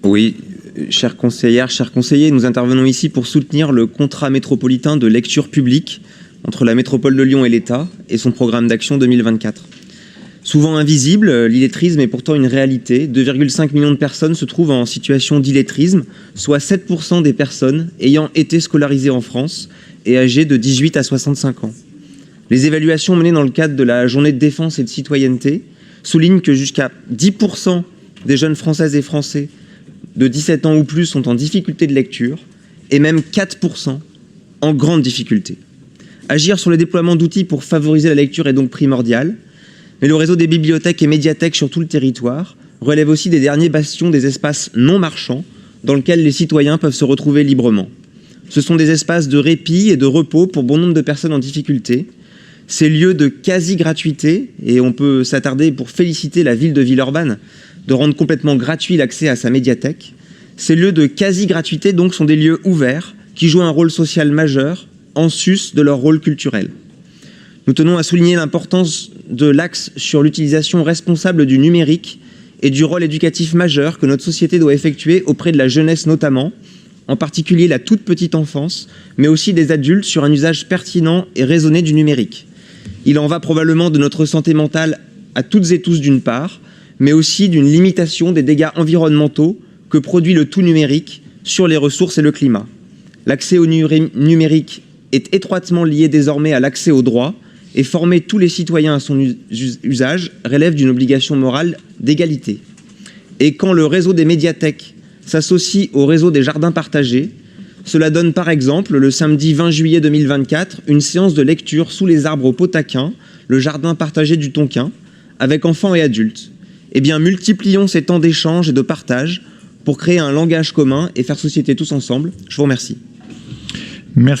Oui, chère conseillère, chers conseillers, nous intervenons ici pour soutenir le contrat métropolitain de lecture publique entre la métropole de Lyon et l'État et son programme d'action 2024. Souvent invisible, l'illettrisme est pourtant une réalité. 2,5 millions de personnes se trouvent en situation d'illettrisme, soit 7% des personnes ayant été scolarisées en France et âgées de 18 à 65 ans. Les évaluations menées dans le cadre de la journée de défense et de citoyenneté soulignent que jusqu'à 10% des jeunes Françaises et Français de 17 ans ou plus sont en difficulté de lecture et même 4% en grande difficulté. Agir sur le déploiement d'outils pour favoriser la lecture est donc primordial, mais le réseau des bibliothèques et médiathèques sur tout le territoire relève aussi des derniers bastions des espaces non marchands dans lesquels les citoyens peuvent se retrouver librement. Ce sont des espaces de répit et de repos pour bon nombre de personnes en difficulté. Ces lieux de quasi-gratuité, et on peut s'attarder pour féliciter la ville de Villeurbanne de rendre complètement gratuit l'accès à sa médiathèque. Ces lieux de quasi-gratuité donc sont des lieux ouverts qui jouent un rôle social majeur en sus de leur rôle culturel. Nous tenons à souligner l'importance de l'axe sur l'utilisation responsable du numérique et du rôle éducatif majeur que notre société doit effectuer auprès de la jeunesse notamment, en particulier la toute petite enfance, mais aussi des adultes sur un usage pertinent et raisonné du numérique. Il en va probablement de notre santé mentale à toutes et tous d'une part, mais aussi d'une limitation des dégâts environnementaux que produit le tout numérique sur les ressources et le climat. L'accès au numérique est étroitement lié désormais à l'accès au droit, et former tous les citoyens à son usage relève d'une obligation morale d'égalité. Et quand le réseau des médiathèques s'associe au réseau des jardins partagés, cela donne par exemple le samedi 20 juillet 2024 une séance de lecture sous les arbres au Potaquin, le jardin partagé du Tonkin, avec enfants et adultes. Eh bien, multiplions ces temps d'échange et de partage pour créer un langage commun et faire société tous ensemble. Je vous remercie. Merci.